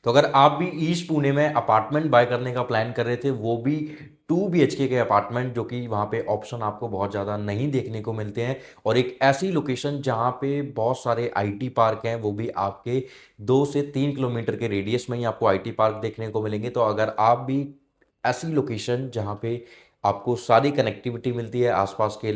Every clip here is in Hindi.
तो अगर आप भी ईस्ट पुणे में अपार्टमेंट बाय करने का प्लान कर रहे थे, वो भी 2 BHK के अपार्टमेंट, जो कि वहाँ पे ऑप्शन आपको बहुत ज़्यादा नहीं देखने को मिलते हैं, और एक ऐसी लोकेशन जहाँ पे बहुत सारे आईटी पार्क हैं, वो भी आपके 2 से 3 किलोमीटर के रेडियस में ही आपको आईटी पार्क देखने को मिलेंगे। तो अगर आप भी ऐसी लोकेशन जहाँ पे आपको सारी कनेक्टिविटी मिलती है, आसपास के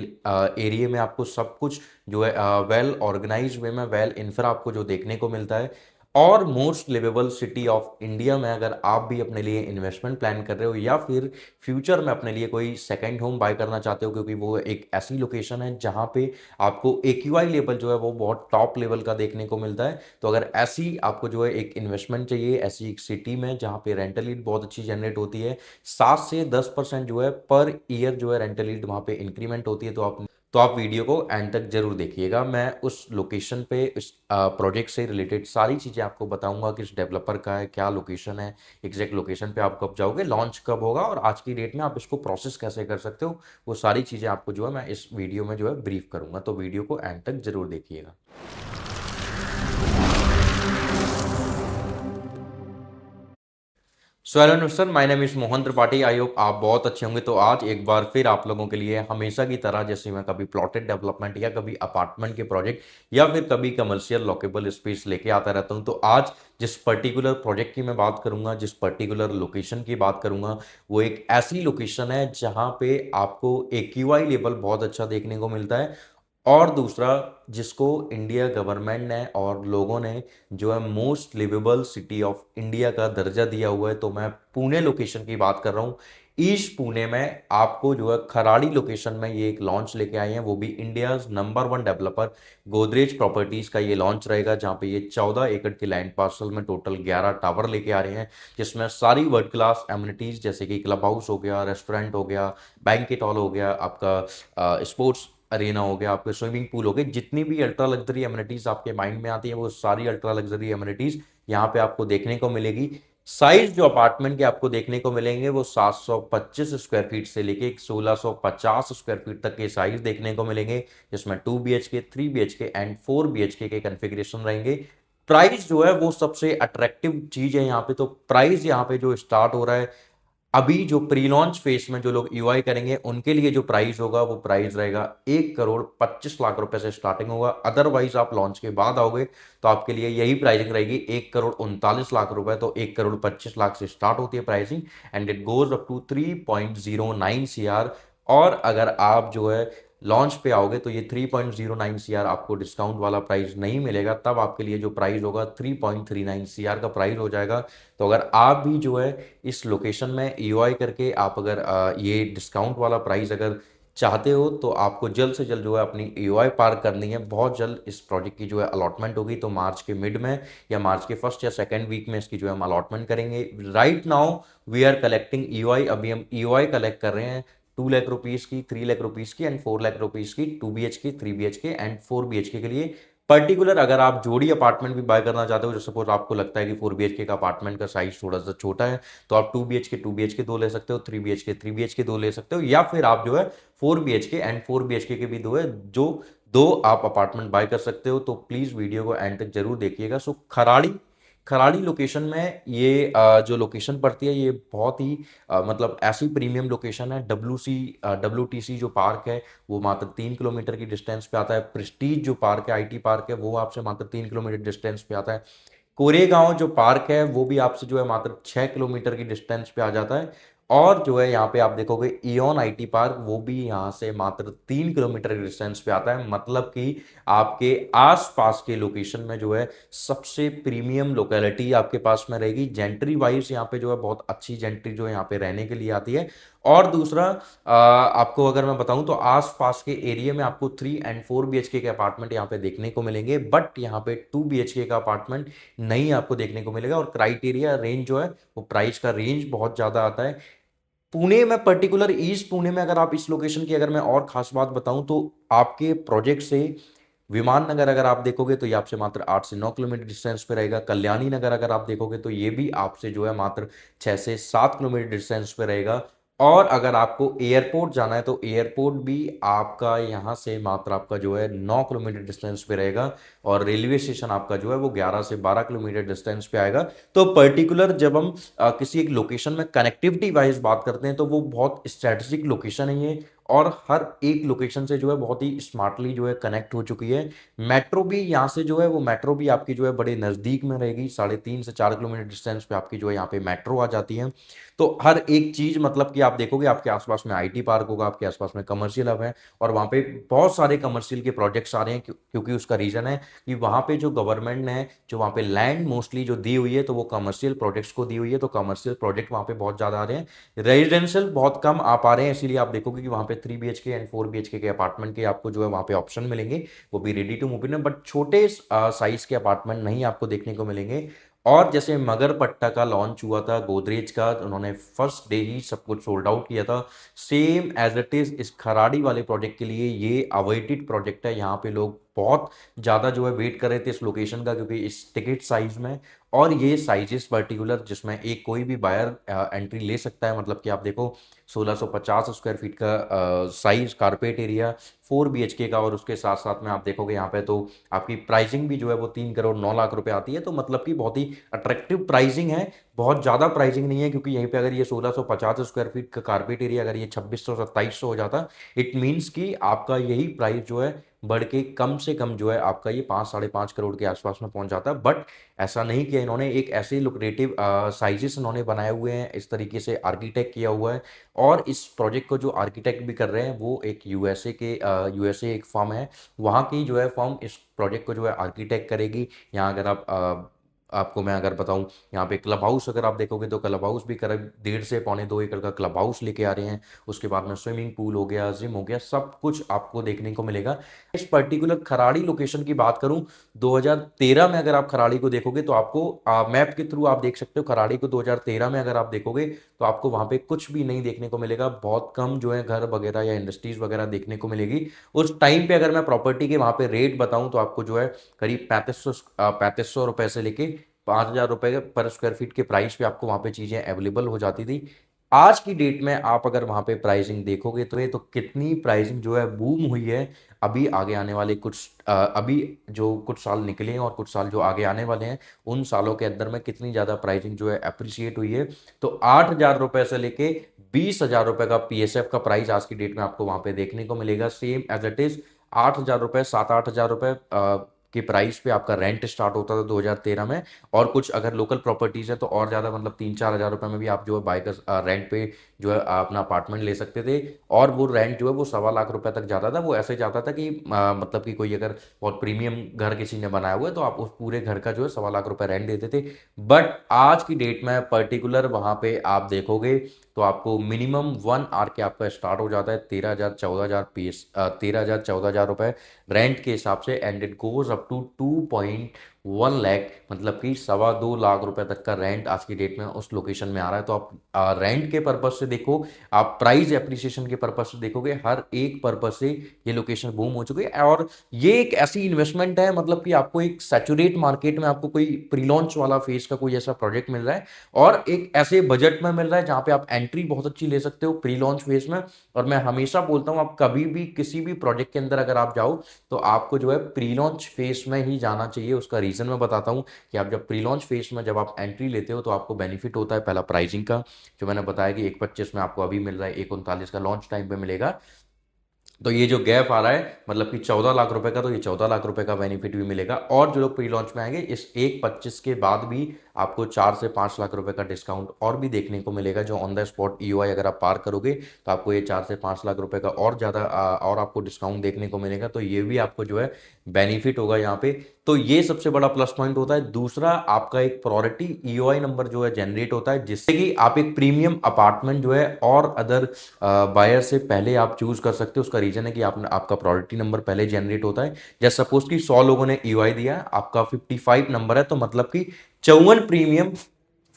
एरिया में आपको सब कुछ जो है वेल ऑर्गेनाइज वे में वेल इंफ्रा आपको जो देखने को मिलता है, और most livable city of India में अगर आप भी अपने लिए इन्वेस्टमेंट प्लान कर रहे हो, या फिर फ्यूचर में अपने लिए कोई सेकंड होम बाय करना चाहते हो, क्योंकि वो एक ऐसी लोकेशन है जहाँ पे आपको एक्यूआई लेवल जो है वो बहुत टॉप लेवल का देखने को मिलता है। तो अगर ऐसी आपको जो है एक इन्वेस्टमेंट चाहिए ऐसी एक सिटी में जहाँ पे रेंटल ईल्ड बहुत अच्छी जनरेट होती है, 7 से 10% जो है पर ईयर जो है रेंटल ईल्ड वहाँ पे इंक्रीमेंट होती है, तो आप वीडियो को एंड तक जरूर देखिएगा। मैं उस लोकेशन पे उस प्रोजेक्ट से रिलेटेड सारी चीज़ें आपको बताऊंगा, किस डेवलपर का है, क्या लोकेशन है, एग्जैक्ट लोकेशन पे आप कब जाओगे, लॉन्च कब होगा, और आज की डेट में आप इसको प्रोसेस कैसे कर सकते हो, वो सारी चीज़ें आपको जो है मैं इस वीडियो में जो है ब्रीफ करूंगा। तो वीडियो को एंड तक जरूर देखिएगा। So hello investor, my name is Mohan Tripathi. I hope आप बहुत अच्छे होंगे। तो आज एक बार फिर आप लोगों के लिए हमेशा की तरह, जैसे मैं कभी प्लॉटेड डेवलपमेंट या कभी अपार्टमेंट के प्रोजेक्ट या फिर कभी कमर्शियल लॉकेबल स्पेस लेके आता रहता हूं। तो आज जिस पर्टिकुलर प्रोजेक्ट की मैं बात करूंगा, जिस पर्टिकुलर लोकेशन की बात करूंगा, वो एक ऐसी लोकेशन है जहां पे आपको एक्यूआई लेवल बहुत अच्छा देखने को मिलता है, और दूसरा जिसको इंडिया गवर्नमेंट ने और लोगों ने जो है most livable city of India का दर्जा दिया हुआ है। तो मैं पुणे लोकेशन की बात कर रहा हूँ। ईस्ट पुणे में आपको जो है खराड़ी लोकेशन में ये एक लॉन्च लेके आए हैं, वो भी India number 1 developer Godrej properties का ये लॉन्च रहेगा, जहाँ पे ये 14 एकड़ के लैंड पार्सल में टोटल 11 टावर लेके आ रहे हैं, जिसमें सारी वर्ल्ड क्लास एमिनिटीज जैसे कि क्लब हाउस हो गया, रेस्टोरेंट हो गया, बैंकेट हॉल हो गया, आपका स्पोर्ट्स अरेना हो गया, आपके स्विमिंग पूल हो गए, जितनी भी अल्ट्रा लग्जरी एमिनिटीज आपके माइंड में आती है, वो सारी अल्ट्रा लग्जरी एमिनिटीज यहाँ पे आपको देखने को मिलेगी। साइज जो अपार्टमेंट के आपको देखने को मिलेंगे वो 725 स्क्वायर फीट से लेके 1650 स्क्वायर फीट तक के साइज देखने को मिलेंगे, जिसमें 2 BHK, 3 BHK एंड 4 BHK के कन्फिग्रेशन रहेंगे। प्राइस जो है वो सबसे अट्रैक्टिव चीज है यहाँ पे। तो प्राइस यहाँ पे जो स्टार्ट हो रहा है, अभी जो प्री लॉन्च फेज में जो लोग यूआई करेंगे उनके लिए जो प्राइस होगा, वो प्राइस रहेगा 1 करोड़ 25 लाख रुपए से स्टार्टिंग होगा। अदरवाइज आप लॉन्च के बाद आओगे तो आपके लिए यही प्राइसिंग रहेगी 1 करोड़ 39 लाख रुपए। तो 1 करोड़ 25 लाख से स्टार्ट होती है pricing, and it goes up to 3.09 CR। और अगर आप जो है लॉन्च पे आओगे तो ये 3.09 CR आपको डिस्काउंट वाला प्राइस नहीं मिलेगा, तब आपके लिए जो प्राइस होगा 3.39 CR का प्राइस हो जाएगा। तो अगर आप भी जो है इस लोकेशन में ईओआई करके आप अगर ये डिस्काउंट वाला प्राइस अगर चाहते हो, तो आपको जल्द से जल्द जो है अपनी ईओआई पार्क करनी है। बहुत जल्द इस प्रोजेक्ट की जो है अलॉटमेंट होगी, तो मार्च के मिड में या मार्च के फर्स्ट या सेकेंड वीक में इसकी जो है हम अलॉटमेंट करेंगे। Right now we are collecting EOI. अभी हम ईओआई कलेक्ट कर रहे हैं 2 लाख रुपीज़ की, 3 लाख रुपीज़ की एंड 4 लाख रुपीज़ की, 2 BHK, 3 BHK एंड 4 BHK के लिए। पर्टिकुलर अगर आप जोड़ी अपार्टमेंट भी बाय करना चाहते हो, जो सपोज आपको लगता है कि 4 BHK का अपार्टमेंट का साइज थोड़ा सा छोटा है, तो आप 2 BHK दो ले सकते हो, 3 BHK दो ले सकते हो, या फिर आप जो है 4 BHK एंड 4 BHK के भी दो है, जो दो आप अपार्टमेंट बाय कर सकते हो। तो प्लीज वीडियो को एंड तक जरूर देखिएगा। सो खराड़ी खराड़ी लोकेशन में ये जो लोकेशन पड़ती है, ये बहुत ही मतलब ऐसी प्रीमियम लोकेशन है। WTC जो पार्क है वो मात्र 3 किलोमीटर की डिस्टेंस पे आता है। प्रेस्टीज जो पार्क है, आईटी पार्क है, वो आपसे मात्र 3 किलोमीटर डिस्टेंस पे आता है। कोरेगांव जो पार्क है वो भी आपसे जो है मात्र 6 किलोमीटर की डिस्टेंस पे आ जाता है। और जो है यहाँ पे आप देखोगे इओन आईटी पार्क, वो भी यहाँ से मात्र 3 किलोमीटर की डिस्टेंस पे आता है। मतलब कि आपके आसपास के लोकेशन में जो है सबसे प्रीमियम लोकेलिटी आपके पास में रहेगी। जेंट्री वाइज यहाँ पे जो है बहुत अच्छी जेंट्री जो है यहाँ पे रहने के लिए आती है। और दूसरा आपको अगर मैं बताऊं तो आसपास के एरिया में आपको 3 एंड 4 BHK के अपार्टमेंट यहाँ पे देखने को मिलेंगे, बट यहाँ पे 2 BHK का अपार्टमेंट नहीं आपको देखने को मिलेगा। और क्राइटेरिया रेंज जो है वो प्राइस का रेंज बहुत ज्यादा आता है। पुणे में पर्टिकुलर ईस्ट पुणे में अगर आप इस लोकेशन की अगर मैं और खास बात बताऊं, तो आपके प्रोजेक्ट से विमान नगर अगर आप देखोगे तो ये आपसे मात्र 8 से 9 किलोमीटर डिस्टेंस पे रहेगा। कल्याणी नगर अगर आप देखोगे तो ये भी आपसे जो है मात्र 6 से 7 किलोमीटर डिस्टेंस पे रहेगा। और अगर आपको एयरपोर्ट जाना है तो एयरपोर्ट भी आपका यहाँ से मात्र आपका जो है 9 किलोमीटर डिस्टेंस पे रहेगा, और रेलवे स्टेशन आपका जो है वो 11 से 12 किलोमीटर डिस्टेंस पे आएगा। तो पर्टिकुलर जब हम किसी एक लोकेशन में कनेक्टिविटी वाइज बात करते हैं तो वो बहुत स्ट्रेटेजिक लोकेशन है ये, और हर एक लोकेशन से जो है बहुत ही स्मार्टली जो है कनेक्ट हो चुकी है। मेट्रो भी यहाँ से जो है वो मेट्रो भी आपकी जो है बड़े नज़दीक में रहेगी, 3.5 से 4 किलोमीटर डिस्टेंस पे आपकी जो है यहाँ पे मेट्रो आ जाती है। तो हर एक चीज मतलब कि आप देखोगे आपके आसपास में आईटी पार्क होगा, आपके आसपास में कमर्शियल हब है, और वहाँ पे बहुत सारे कमर्शियल के प्रोजेक्ट्स आ रहे हैं, क्योंकि उसका रीजन है कि वहाँ पे जो गवर्नमेंट ने जो वहाँ पे लैंड मोस्टली जो दी हुई है तो वो कमर्शियल प्रोजेक्ट्स को दी हुई है, तो कमर्शियल प्रोजेक्ट वहाँ पे बहुत ज्यादा आ रहे हैं, रेजिडेंशियल बहुत कम आ पा रहे हैं। इसीलिए आप देखोगे कि वहाँ पे 3 BHK एंड 4 BHK के अपार्टमेंट के आपको जो है वहाँ पे ऑप्शन मिलेंगे, वो भी रेडी टू मूव इन है, बट छोटे साइज के अपार्टमेंट नहीं आपको देखने को मिलेंगे। और जैसे मगरपट्टा का लॉन्च हुआ था गोदरेज का, उन्होंने फर्स्ट डे ही सब कुछ सोल्ड आउट किया था, सेम एज इट इज इस खराड़ी वाले प्रोजेक्ट के लिए ये अवेटेड प्रोजेक्ट है। यहाँ पे लोग बहुत ज़्यादा जो है वेट कर रहे थे इस लोकेशन का, क्योंकि इस टिकट साइज में और ये साइजेस पर्टिकुलर जिसमें एक कोई भी बायर एंट्री ले सकता है, मतलब कि आप देखो 1650 स्क्वायर फीट का साइज कारपेट एरिया 4 BHK का, और उसके साथ साथ में आप देखोगे यहाँ पे तो आपकी प्राइसिंग भी जो है वो 3 करोड़ 9 लाख रुपए आती है, तो मतलब कि बहुत ही अट्रैक्टिव प्राइसिंग है, बहुत ज़्यादा प्राइसिंग नहीं है। क्योंकि यहीं पे अगर ये 1650 स्क्वायर फीट का कारपेट एरिया अगर ये 2600 2700 हो जाता, इट मीन्स कि आपका यही प्राइस जो है बढ़ के कम से कम जो है आपका ये 5 साढ़े 5 करोड़ के आसपास में पहुंच जाता है। बट ऐसा नहीं किया इन्होंने, एक ऐसे लुक्रेटिव साइजेस इन्होंने बनाए हुए हैं, इस तरीके से आर्किटेक्ट किया हुआ है। और इस प्रोजेक्ट को जो आर्किटेक्ट भी कर रहे हैं वो एक यूएसए एक फर्म है, वहाँ की जो है फर्म इस प्रोजेक्ट को जो है आर्किटेक्ट करेगी। यहाँ अगर आपको मैं अगर बताऊं, यहाँ पे क्लब हाउस अगर आप देखोगे तो क्लब हाउस भी करीब 1.5 से 2 एकड़ का क्लब हाउस लेके आ रहे हैं। उसके बाद में स्विमिंग पूल हो गया, जिम हो गया, सब कुछ आपको देखने को मिलेगा। इस पर्टिकुलर खराड़ी लोकेशन की बात करूं, 2013 में अगर आप खराड़ी को देखोगे तो आपको मैप के थ्रू आप देख सकते हो, खराड़ी को 2013 में अगर आप देखोगे तो आपको वहां पे कुछ भी नहीं देखने को मिलेगा, बहुत कम जो है घर वगैरह या इंडस्ट्रीज वगैरह देखने को मिलेगी। उस टाइम पे अगर मैं प्रॉपर्टी के वहां पे रेट बताऊं तो आपको जो है करीब 3500 रुपए से लेके 5000 रुपए पर स्क्वायर फीट के प्राइस पे आपको वहां पे चीजें अवेलेबल हो जाती थी। आज की डेट में आप अगर वहां पे प्राइसिंग देखोगे तो ये तो कितनी प्राइसिंग जो है बूम हुई है। अभी आगे आने वाले अभी जो कुछ साल निकले हैं और कुछ साल जो आगे आने वाले हैं, उन सालों के अंदर में कितनी ज्यादा प्राइसिंग जो है अप्रिशिएट हुई है। तो 8000 रुपए से लेके 20 हजार रुपए का पीएसएफ का प्राइस आज की डेट में आपको वहां पे देखने को मिलेगा, सेम एज इट इज। 8000 रुपए 7 8 हजार रुपए के प्राइस पे आपका रेंट स्टार्ट होता था 2013 में। और कुछ अगर लोकल प्रॉपर्टीज है तो और ज्यादा, मतलब 3 4 हजार रुपए में भी आप जो है बाय कर रेंट पे जो है अपना अपार्टमेंट ले सकते थे। और वो रेंट जो है वो 1.25 लाख रुपए तक जाता था। वो ऐसे जाता था कि मतलब कि कोई अगर बहुत प्रीमियम घर किसी ने बनाया हुआ है तो आप उस पूरे घर का जो है 1.25 लाख रुपए रेंट देते थे। बट आज की डेट में पर्टिकुलर वहां पे आप देखोगे तो आपको मिनिमम 1 आवर के आपका स्टार्ट हो जाता है 13 हजार 14 हजार रेंट के हिसाब से, and it goes up to 2.1 lakh, मतलब कि 2.25 लाख रुपए तक का रेंट आज की डेट में उस लोकेशन में आ रहा है। तो आप रेंट के पर्पज से देखो, आप प्राइस एप्रिसिएशन के पर्पज से देखोगे, हर एक पर्पज से ये लोकेशन बूम हो चुकी है। और ये एक ऐसी इन्वेस्टमेंट है, मतलब कि आपको एक सैचुरेट मार्केट में आपको कोई प्री लॉन्च वाला फेज का कोई ऐसा प्रोजेक्ट मिल रहा है, और एक ऐसे बजट में मिल रहा है जहां पे आप एंट्री बहुत अच्छी ले सकते हो प्री लॉन्च फेज में। और मैं हमेशा बोलता हूं, आप कभी भी किसी भी प्रोजेक्ट के अंदर अगर आप जाओ तो आपको जो है प्री लॉन्च फेज में ही जाना चाहिए। उसका रीजन मैं बताता हूँ कि आप जब प्री लॉन्च फेज में जब आप एंट्री लेते हो तो आपको बेनिफिट होता है पहला प्राइसिंग का, जो मैंने बताया कि 1.25 में आपको अभी मिल रहा है, 1.39 का लॉन्च टाइम पे मिलेगा। तो ये जो गैप आ रहा है मतलब कि 14 लाख रुपए का, तो ये 14 लाख रुपए का बेनिफिट भी मिलेगा। और जो लोग प्री लॉन्च में आएंगे इस 1.25 के बाद भी आपको 4 से 5 लाख रुपए का डिस्काउंट और भी देखने को मिलेगा, जो ऑन द स्पॉट ईओआई अगर आप पार करोगे तो आपको ये 4 से 5 लाख रुपए का और ज़्यादा और आपको डिस्काउंट देखने को मिलेगा। तो ये भी आपको जो है बेनिफिट होगा यहाँ पे। तो ये सबसे बड़ा प्लस पॉइंट होता है। दूसरा, आपका एक प्रायोरिटी ईओआई नंबर जो है जनरेट होता है, जिससे कि आप एक प्रीमियम अपार्टमेंट जो है और अदर बायर से पहले आप चूज कर सकते हो। उसका रीजन है कि आपका प्रायोरिटी नंबर पहले जनरेट होता है। जैसे सपोज कि 100 लोगों ने ईओआई दिया, आपका 55 नंबर है, तो मतलब कि 54 प्रीमियम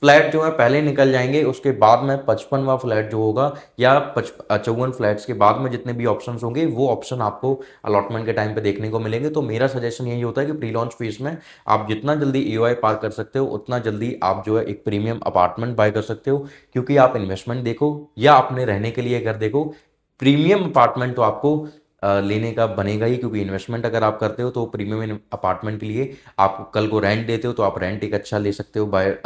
फ्लैट जो है पहले निकल जाएंगे, उसके बाद में 55वां फ्लैट जो होगा या 54 फ्लैट्स के बाद में जितने भी ऑप्शंस होंगे वो ऑप्शन आपको अलॉटमेंट के टाइम पे देखने को मिलेंगे। तो मेरा सजेशन यही होता है कि प्री लॉन्च फेज में आप जितना जल्दी ईओआई पार कर सकते हो उतना जल्दी आप जो है एक प्रीमियम अपार्टमेंट बाय कर सकते हो, क्योंकि आप इन्वेस्टमेंट देखो या अपने रहने के लिए घर देखो, प्रीमियम अपार्टमेंट तो आपको लेने का बनेगा ही, क्योंकि इन्वेस्टमेंट अगर आप करते हो तो प्रीमियम अपार्टमेंट के लिए आप कल को रेंट देते हो तो आप रेंट एक अच्छा ले सकते हो बाय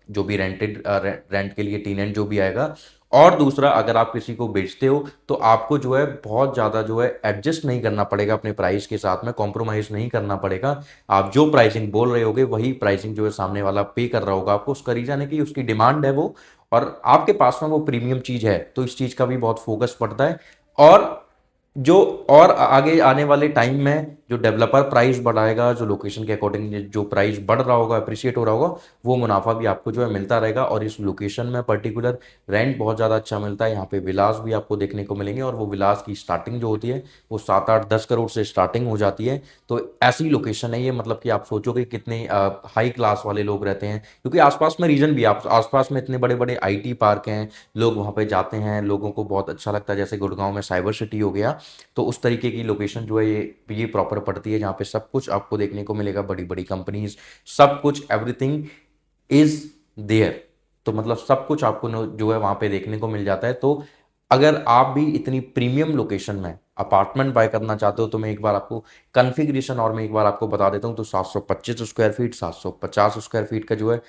जो भी रेंटेड रेंट के लिए टीनेंट जो भी आएगा। और दूसरा, अगर आप किसी को बेचते हो तो आपको जो है बहुत ज़्यादा जो है एडजस्ट नहीं करना पड़ेगा अपने प्राइस के साथ में, कॉम्प्रोमाइज़ नहीं करना पड़ेगा। आप जो प्राइसिंग बोल रहे होगे वही प्राइसिंग जो है सामने वाला पे कर रहा होगा आपको, उसका रीज़न है कि उसकी डिमांड है वो, और आपके पास में वो प्रीमियम चीज़ है, तो इस चीज़ का भी बहुत फोकस पड़ता है। और जो और आगे आने वाले टाइम में जो डेवलपर प्राइस बढ़ाएगा, जो लोकेशन के अकॉर्डिंग जो प्राइस बढ़ रहा होगा, अप्रिशिएट हो रहा होगा, वो मुनाफा भी आपको जो है मिलता रहेगा। और इस लोकेशन में पर्टिकुलर रेंट बहुत ज़्यादा अच्छा मिलता है, यहाँ पे विलास भी आपको देखने को मिलेंगे, और वो विलास की स्टार्टिंग जो होती है वो 7 8 10 करोड़ से स्टार्टिंग हो जाती है। तो ऐसी लोकेशन है ये, मतलब कि आप सोचोगे कितने हाई क्लास वाले लोग रहते हैं, क्योंकि आसपास में रीजन भी, आप आसपास में इतने बड़े बड़े आईटी पार्क हैं, लोग वहाँ पे जाते हैं, लोगों को बहुत अच्छा लगता है। जैसे गुड़गांव में साइबर सिटी हो गया, तो उस तरीके की लोकेशन जो है ये प्रॉपर पड़ती है, जहाँ पे सब कुछ आपको देखने को मिलेगा, बड़ी बड़ी कंपनीज, सब कुछ, एवरीथिंग इज देयर। तो मतलब सब कुछ आपको जो है वहाँ पे देखने को मिल जाता है। तो अगर आप भी इतनी प्रीमियम लोकेशन में अपार्टमेंट बाय करना चाहते हो तो मैं एक बार आपको कन्फिग्रेशन और मैं एक बार आपको बता देता हूँ। तो 725 स्क्वायर फीट, 750 स्क्वायर फीट का जो है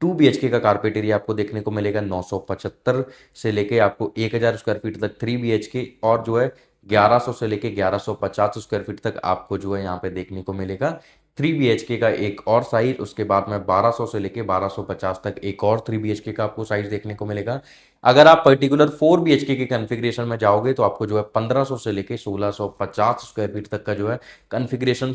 2 BHK का कारपेट एरिया आपको देखने को मिलेगा। 975 से लेके आपको 1000 स्क्वायर फीट तक 3 BHK, और जो है 1100 से लेके 1150 स्क्वायर फीट तक आपको जो है यहाँ पे देखने को मिलेगा 3 BHK का एक और साइज। उसके बाद में 1200 से लेके 1250 तक एक और 3 BHK का आपको साइज देखने को मिलेगा। अगर आप पर्टिकुलर 4 BHK के कन्फिग्रेशन में जाओगे तो आपको जो है 1500 से लेके 1650 स्क्वायर फीट तक का जो है कन्फिग्रेशन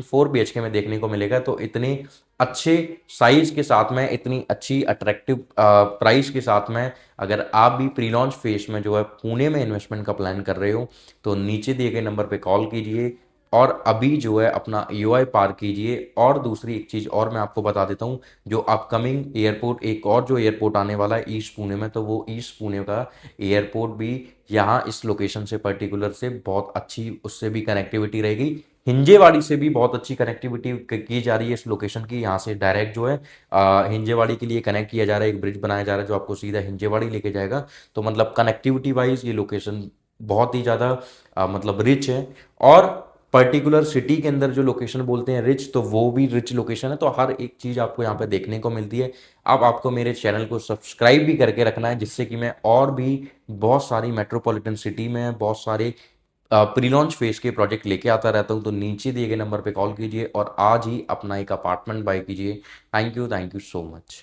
4 BHK में देखने को मिलेगा। तो इतने अच्छे साइज के साथ में, इतनी अच्छी अट्रैक्टिव प्राइस के साथ में, अगर आप भी प्री लॉन्च फेज में जो है पुणे में इन्वेस्टमेंट का प्लान कर रहे हो तो नीचे दिए गए नंबर पे कॉल कीजिए और अभी जो है अपना ईओआई पार कीजिए। और दूसरी एक चीज़ और मैं आपको बता देता हूँ, जो अपकमिंग एयरपोर्ट, एक और जो एयरपोर्ट आने वाला है ईस्ट पुणे में, तो वो ईस्ट पुणे का एयरपोर्ट भी यहाँ इस लोकेशन से पर्टिकुलर से बहुत अच्छी, उससे भी कनेक्टिविटी रहेगी। हिंजेवाड़ी से भी बहुत अच्छी कनेक्टिविटी की जा रही है इस लोकेशन की, यहाँ से डायरेक्ट जो है हिंजेवाड़ी के लिए कनेक्ट किया जा रहा है, एक ब्रिज बनाया जा रहा है जो आपको सीधा हिंजेवाड़ी लेके जाएगा। तो मतलब कनेक्टिविटी वाइज ये लोकेशन बहुत ही ज़्यादा मतलब रिच है। और पर्टिकुलर सिटी के अंदर जो लोकेशन बोलते हैं रिच, तो वो भी रिच लोकेशन है। तो हर एक चीज़ आपको यहाँ पे देखने को मिलती है। अब आपको मेरे चैनल को सब्सक्राइब भी करके रखना है, जिससे कि मैं और भी बहुत सारी मेट्रोपॉलिटन सिटी में बहुत सारे प्री लॉन्च फेज के प्रोजेक्ट लेके आता रहता हूँ। तो नीचे दिए गए नंबर पे कॉल कीजिए और आज ही अपना एक अपार्टमेंट बाय कीजिए। Thank you so much.